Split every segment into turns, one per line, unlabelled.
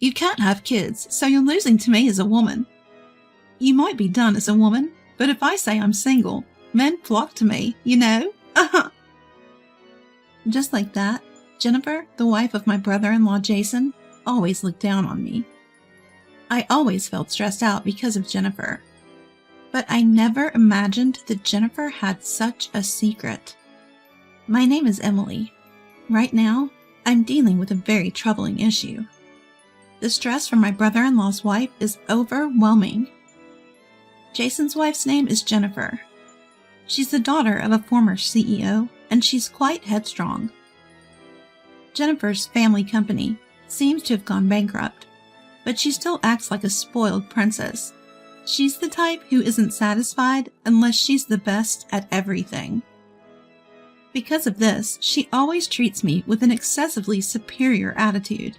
You can't have kids, so you're losing to me as a woman. You might be done as a woman, but if I say I'm single, men flock to me, you know? Just like that, Jennifer, the wife of my brother-in-law Jason, always looked down on me. I always felt stressed out because of Jennifer. But I never imagined that Jennifer had such a secret. My name is Emily. Right now, I'm dealing with a very troubling issue. The stress from my brother-in-law's wife is overwhelming. Jason's wife's name is Jennifer. She's the daughter of a former CEO, and she's quite headstrong. Jennifer's family company seems to have gone bankrupt, but she still acts like a spoiled princess. She's the type who isn't satisfied unless she's the best at everything. Because of this, she always treats me with an excessively superior attitude.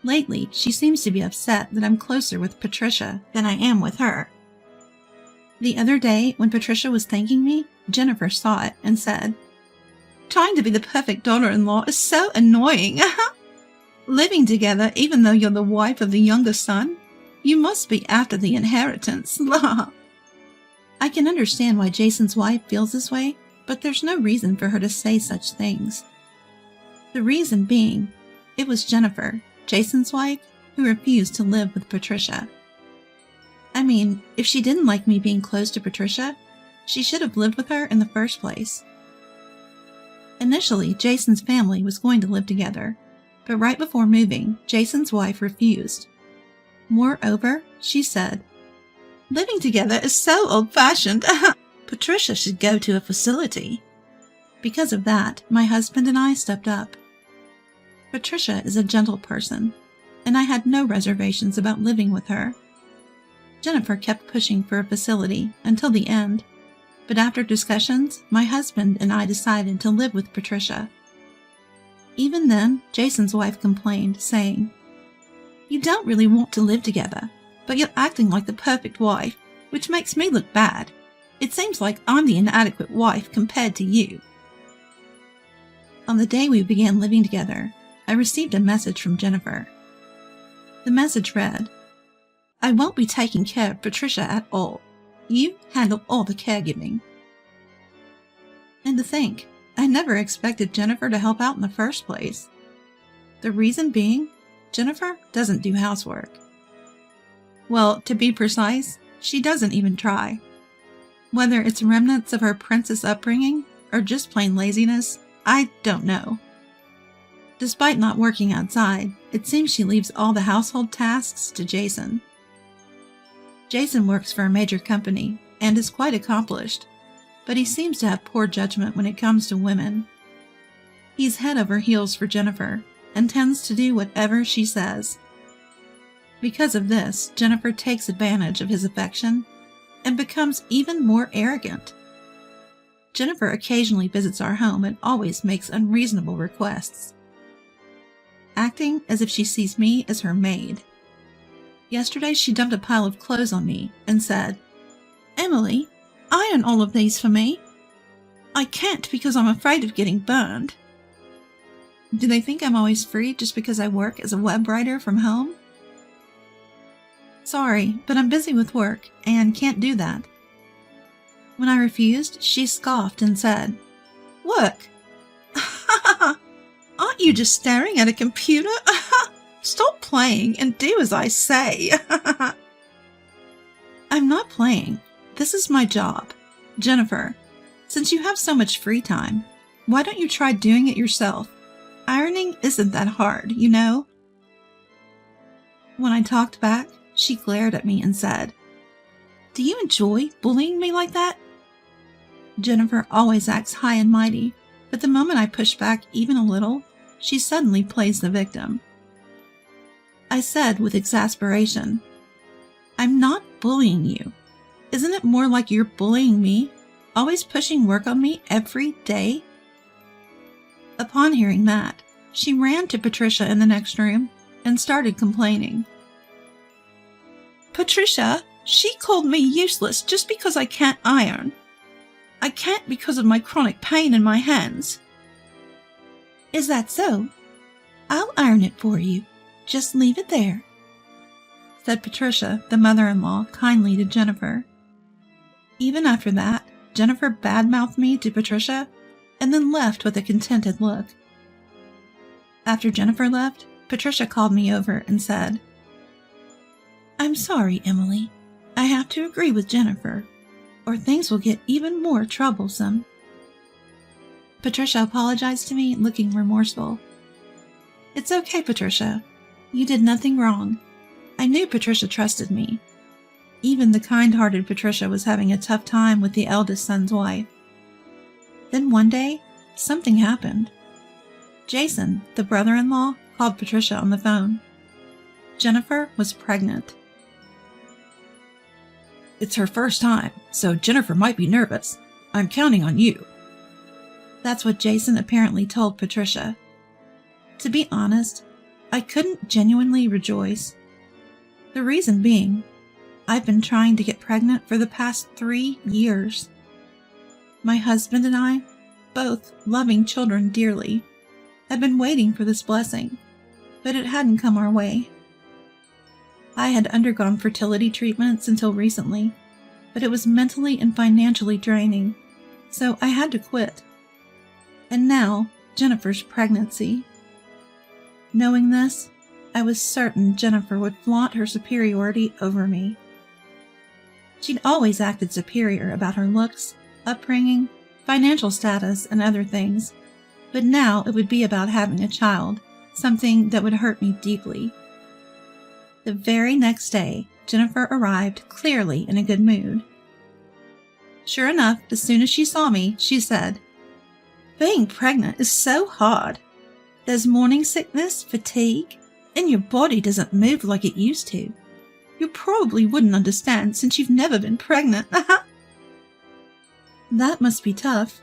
Lately, she seems to be upset that I'm closer with Patricia than I am with her. The other day, when Patricia was thanking me, Jennifer saw it and said, "Trying to be the perfect daughter-in-law is so annoying. Living together even though you're the wife of the younger son? You must be after the inheritance." I can understand why Jason's wife feels this way, but there's no reason for her to say such things. The reason being, it was Jennifer, Jason's wife, who refused to live with Patricia. I mean, if she didn't like me being close to Patricia, she should have lived with her in the first place. Initially, Jason's family was going to live together, but right before moving, Jason's wife refused. Moreover, she said, "Living together is so old-fashioned. Patricia should go to a facility." Because of that, my husband and I stepped up. Patricia is a gentle person, and I had no reservations about living with her. Jennifer kept pushing for a facility until the end, but after discussions, my husband and I decided to live with Patricia. Even then, Jason's wife complained, saying, "You don't really want to live together, but you're acting like the perfect wife, which makes me look bad. It seems like I'm the inadequate wife compared to you." On the day we began living together, I received a message from Jennifer. The message read, "I won't be taking care of Patricia at all. You handle all the caregiving." And to think, I never expected Jennifer to help out in the first place. The reason being, Jennifer doesn't do housework. Well, to be precise, she doesn't even try. Whether it's remnants of her princess upbringing or just plain laziness, I don't know. Despite not working outside, it seems she leaves all the household tasks to Jason. Jason works for a major company and is quite accomplished, but he seems to have poor judgment when it comes to women. He's head over heels for Jennifer and tends to do whatever she says. Because of this, Jennifer takes advantage of his affection and becomes even more arrogant. Jennifer occasionally visits our home and always makes unreasonable requests, acting as if she sees me as her maid. Yesterday, she dumped a pile of clothes on me and said, "Emily, iron all of these for me." "I can't because I'm afraid of getting burned." Do they think I'm always free just because I work as a web writer from home? Sorry, but I'm busy with work and can't do that. When I refused, she scoffed and said, "Work? Aren't you just staring at a computer? Stop playing and do as I say." I'm not playing. This is my job. Jennifer, since you have so much free time, why don't you try doing it yourself? Ironing isn't that hard, you know? When I talked back, she glared at me and said, "Do you enjoy bullying me like that?" Jennifer always acts high and mighty, but the moment I push back even a little, she suddenly plays the victim. I said with exasperation, "I'm not bullying you. Isn't it more like you're bullying me, always pushing work on me every day?" Upon hearing that, she ran to Patricia in the next room and started complaining. "Patricia, she called me useless just because I can't iron. I can't because of my chronic pain in my hands." "Is that so? I'll iron it for you. Just leave it there," said Patricia, the mother-in-law, kindly to Jennifer. Even after that, Jennifer badmouthed me to Patricia and then left with a contented look. After Jennifer left, Patricia called me over and said, "I'm sorry, Emily. I have to agree with Jennifer, or things will get even more troublesome." Patricia apologized to me, looking remorseful. "It's okay, Patricia. You did nothing wrong. I knew Patricia trusted me." Even the kind-hearted Patricia was having a tough time with the eldest son's wife. Then one day, something happened. Jason, the brother-in-law, called Patricia on the phone. Jennifer was pregnant.
"It's her first time, so Jennifer might be nervous. I'm counting on you."
That's what Jason apparently told Patricia. To be honest, I couldn't genuinely rejoice. The reason being, I've been trying to get pregnant for the past 3 years. My husband and I, both loving children dearly, had been waiting for this blessing, but it hadn't come our way. I had undergone fertility treatments until recently, but it was mentally and financially draining, so I had to quit. And now, Jennifer's pregnancy. Knowing this, I was certain Jennifer would flaunt her superiority over me. She'd always acted superior about her looks, upbringing, financial status, and other things, but now it would be about having a child, something that would hurt me deeply. The very next day, Jennifer arrived clearly in a good mood. Sure enough, as soon as she saw me, she said, "Being pregnant is so hard. There's morning sickness, fatigue, and your body doesn't move like it used to. You probably wouldn't understand since you've never been pregnant." That must be tough.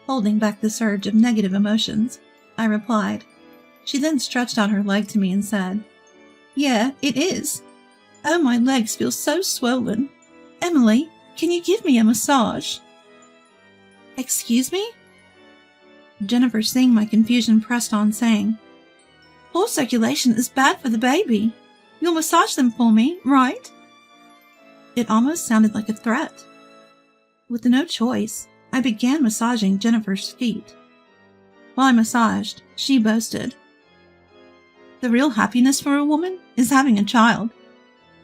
Holding back the surge of negative emotions, I replied. She then stretched out her leg to me and said, "Yeah, it is. Oh, my legs feel so swollen. Emily, can you give me a massage?" "Excuse me?" Jennifer, seeing my confusion, pressed on, saying, "Poor circulation is bad for the baby. You'll massage them for me, right?" It almost sounded like a threat. With no choice, I began massaging Jennifer's feet. While I massaged, she boasted, "The real happiness for a woman is having a child.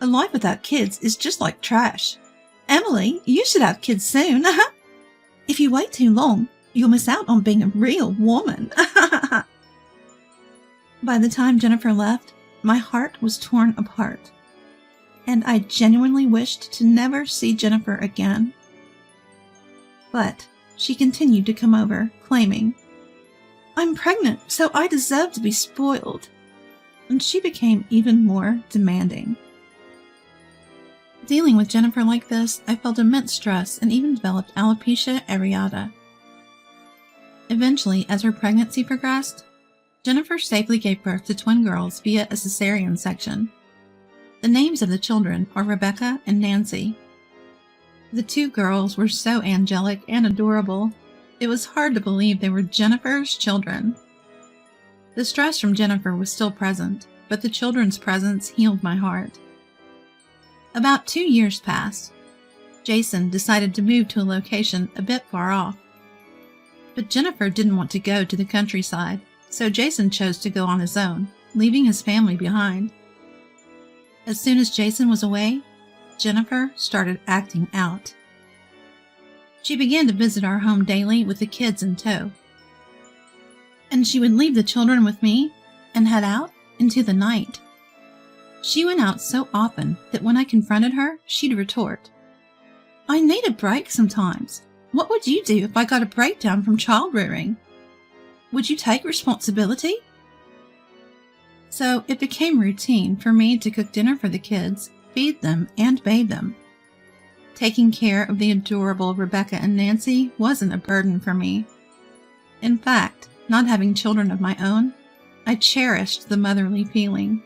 A life without kids is just like trash. Emily, you should have kids soon. If you wait too long, you'll miss out on being a real woman." By the time Jennifer left, my heart was torn apart, and I genuinely wished to never see Jennifer again. But she continued to come over, claiming, "I'm pregnant, so I deserve to be spoiled." And she became even more demanding. Dealing with Jennifer like this, I felt immense stress and even developed alopecia areata. Eventually, as her pregnancy progressed, Jennifer safely gave birth to twin girls via a cesarean section. The names of the children are Rebecca and Nancy. The 2 girls were so angelic and adorable, it was hard to believe they were Jennifer's children. The stress from Jennifer was still present, but the children's presence healed my heart. About 2 years passed. Jason decided to move to a location a bit far off. But Jennifer didn't want to go to the countryside, so Jason chose to go on his own, leaving his family behind. As soon as Jason was away, Jennifer started acting out. She began to visit our home daily with the kids in tow. And she would leave the children with me and head out into the night. She went out so often that when I confronted her, she'd retort, "I need a break sometimes. What would you do if I got a breakdown from child rearing? Would you take responsibility?" So it became routine for me to cook dinner for the kids, feed them, and bathe them. Taking care of the adorable Rebecca and Nancy wasn't a burden for me. In fact, not having children of my own, I cherished the motherly feeling.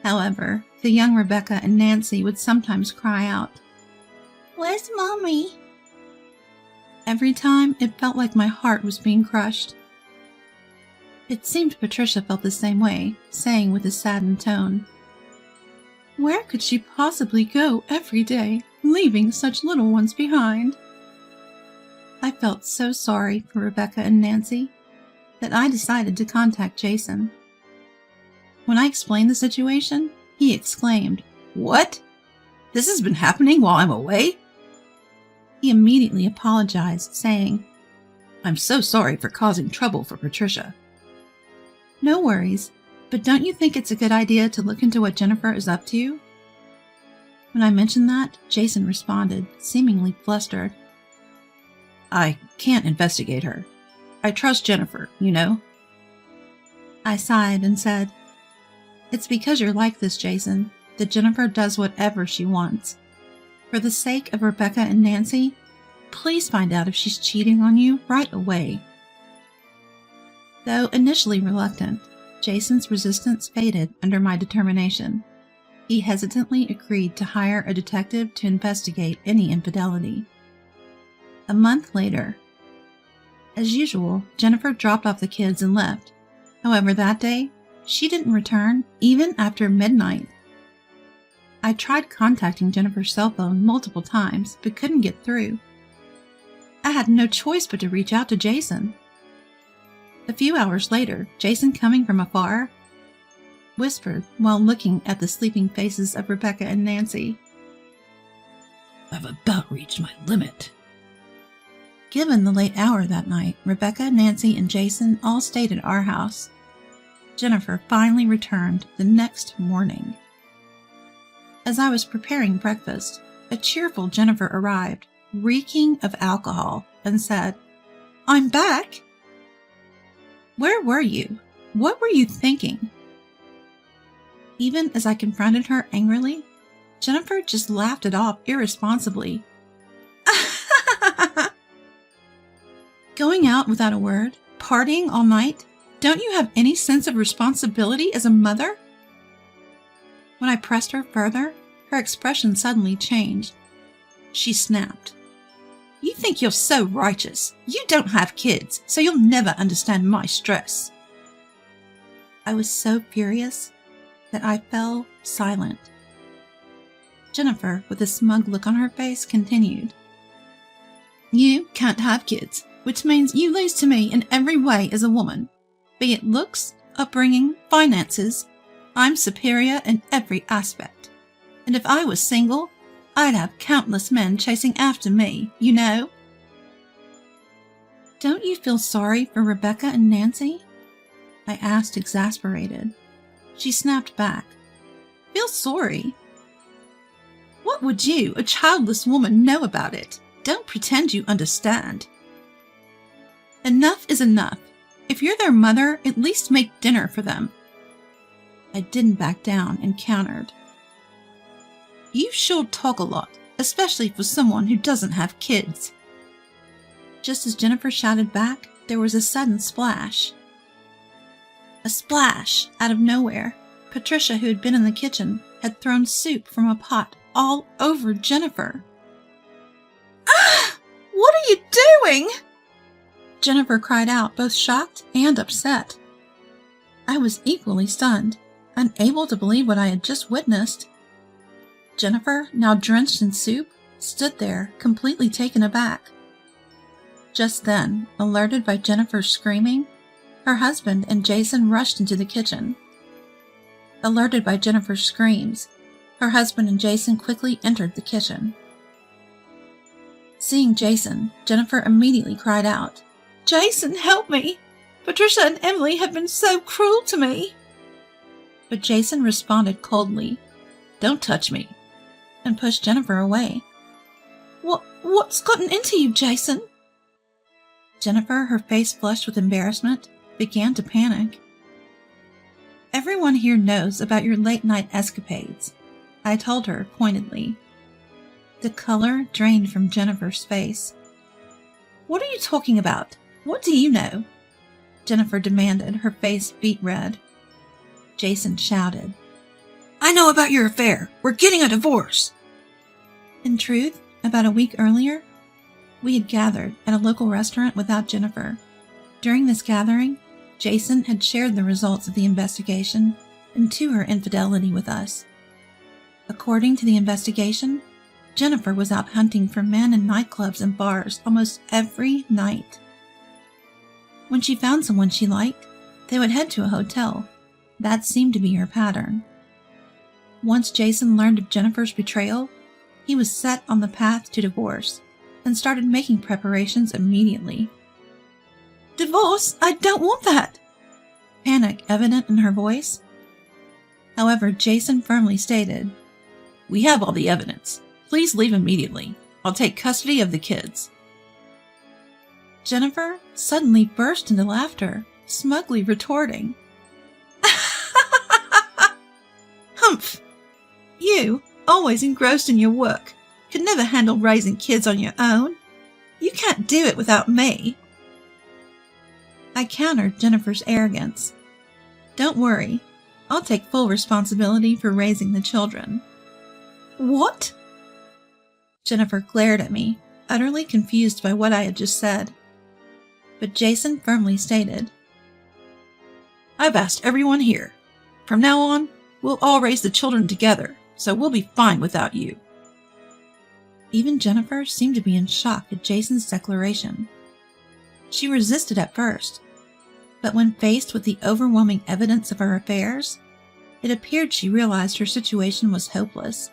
However, the young Rebecca and Nancy would sometimes cry out, "Where's Mommy?" Every time, it felt like my heart was being crushed. It seemed Patricia felt the same way, saying with a saddened tone, "Where could she possibly go every day, leaving such little ones behind?" I felt so sorry for Rebecca and Nancy that I decided to contact Jason. When I explained the situation, he exclaimed,
"What? This has been happening while I'm away?"
He immediately apologized, saying,
"I'm so sorry for causing trouble for Patricia."
"No worries, but don't you think it's a good idea to look into what Jennifer is up to?" When I mentioned that, Jason responded, seemingly flustered.
"I can't investigate her. I trust Jennifer, you know."
I sighed and said, "It's because you're like this, Jason, that Jennifer does whatever she wants. For the sake of Rebecca and Nancy, please find out if she's cheating on you right away." Though initially reluctant, Jason's resistance faded under my determination. He hesitantly agreed to hire a detective to investigate any infidelity. A month later, as usual, Jennifer dropped off the kids and left. However, that day, she didn't return even after midnight. I tried contacting Jennifer's cell phone multiple times, but couldn't get through. I had no choice but to reach out to Jason. A few hours later, Jason, coming from afar, whispered while looking at the sleeping faces of Rebecca and Nancy,
"I've about reached my limit."
Given the late hour that night, Rebecca, Nancy, and Jason all stayed at our house. Jennifer finally returned the next morning. As I was preparing breakfast, a cheerful Jennifer arrived, reeking of alcohol, and said, "I'm back." "Where were you? What were you thinking?" Even as I confronted her angrily, Jennifer just laughed it off irresponsibly. "Going out without a word? Partying all night? Don't you have any sense of responsibility as a mother?" When I pressed her further, her expression suddenly changed. She snapped, "You think you're so righteous. You don't have kids, so you'll never understand my stress." I was so furious that I fell silent. Jennifer, with a smug look on her face, continued, "You can't have kids, which means you lose to me in every way as a woman. Be it looks, upbringing, finances, I'm superior in every aspect. And if I was single, I'd have countless men chasing after me, you know." "Don't you feel sorry for Rebecca and Nancy?" I asked, exasperated. She snapped back, "Feel sorry? What would you, a childless woman, know about it? Don't pretend you understand. Enough is enough. If you're their mother, at least make dinner for them." I didn't back down and countered, "You sure talk a lot, especially for someone who doesn't have kids." Just as Jennifer shouted back, there was a sudden splash. A splash out of nowhere. Patricia, who had been in the kitchen, had thrown soup from a pot all over Jennifer. "Ah! What are you doing?" Jennifer cried out, both shocked and upset. I was equally stunned, unable to believe what I had just witnessed. Jennifer, now drenched in soup, stood there, completely taken aback. Just then, alerted by Jennifer's screaming, her husband and Jason rushed into the kitchen. Alerted by Jennifer's screams, her husband and Jason quickly entered the kitchen. Seeing Jason, Jennifer immediately cried out, "Jason, help me! Patricia and Emily have been so cruel to me." But Jason responded coldly, "Don't touch me," and pushed Jennifer away. What's gotten into you, Jason?" Jennifer, her face flushed with embarrassment, began to panic. "Everyone here knows about your late-night escapades," I told her pointedly. The color drained from Jennifer's face. "What are you talking about? What do you know?" Jennifer demanded, her face beet red. Jason shouted,
"I know about your affair. We're getting a divorce."
In truth, about a week earlier, we had gathered at a local restaurant without Jennifer. During this gathering, Jason had shared the results of the investigation into her infidelity with us. According to the investigation, Jennifer was out hunting for men in nightclubs and bars almost every night. When she found someone she liked, they would head to a hotel. That seemed to be her pattern. Once Jason learned of Jennifer's betrayal, he was set on the path to divorce and started making preparations immediately. "Divorce? I don't want that!" Panic evident in her voice. However, Jason firmly stated,
"We have all the evidence. Please leave immediately. I'll take custody of the kids."
Jennifer suddenly burst into laughter, smugly retorting, "Humph! You, always engrossed in your work, could never handle raising kids on your own. You can't do it without me." I countered Jennifer's arrogance. "Don't worry, I'll take full responsibility for raising the children." "What?" Jennifer glared at me, utterly confused by what I had just said. But Jason firmly stated,
"I've asked everyone here. From now on, we'll all raise the children together, so we'll be fine without you."
Even Jennifer seemed to be in shock at Jason's declaration. She resisted at first, but when faced with the overwhelming evidence of her affairs, it appeared she realized her situation was hopeless.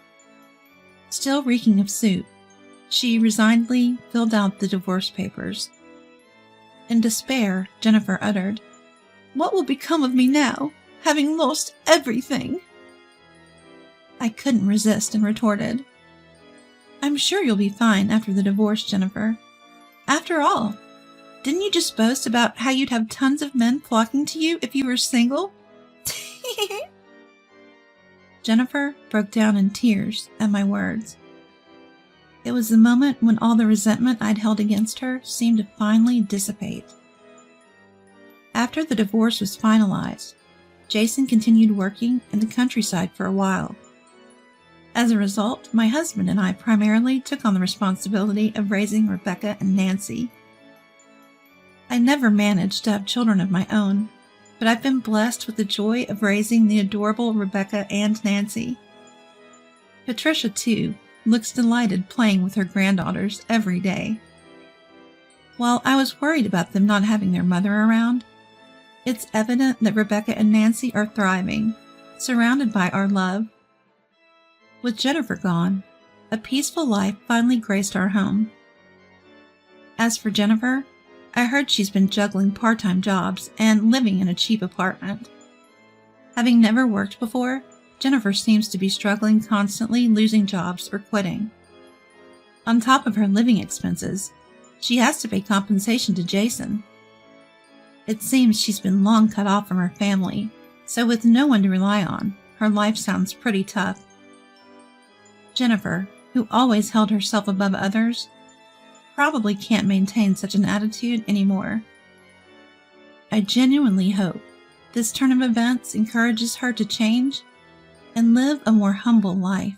Still reeking of soup, she resignedly filled out the divorce papers. In despair, Jennifer uttered, "What will become of me now, having lost everything?" I couldn't resist and retorted, "I'm sure you'll be fine after the divorce, Jennifer. After all, didn't you just boast about how you'd have tons of men flocking to you if you were single?" Jennifer broke down in tears at my words. It was the moment when all the resentment I'd held against her seemed to finally dissipate. After the divorce was finalized, Jason continued working in the countryside for a while. As a result, my husband and I primarily took on the responsibility of raising Rebecca and Nancy. I never managed to have children of my own, but I've been blessed with the joy of raising the adorable Rebecca and Nancy. Patricia, too, looks delighted playing with her granddaughters every day. While I was worried about them not having their mother around, it's evident that Rebecca and Nancy are thriving, surrounded by our love. With Jennifer gone, a peaceful life finally graced our home. As for Jennifer, I heard she's been juggling part-time jobs and living in a cheap apartment. Having never worked before, Jennifer seems to be struggling constantly losing jobs or quitting. On top of her living expenses, she has to pay compensation to Jason. It seems she's been long cut off from her family, so with no one to rely on, her life sounds pretty tough. Jennifer, who always held herself above others, probably can't maintain such an attitude anymore. I genuinely hope this turn of events encourages her to change and live a more humble life.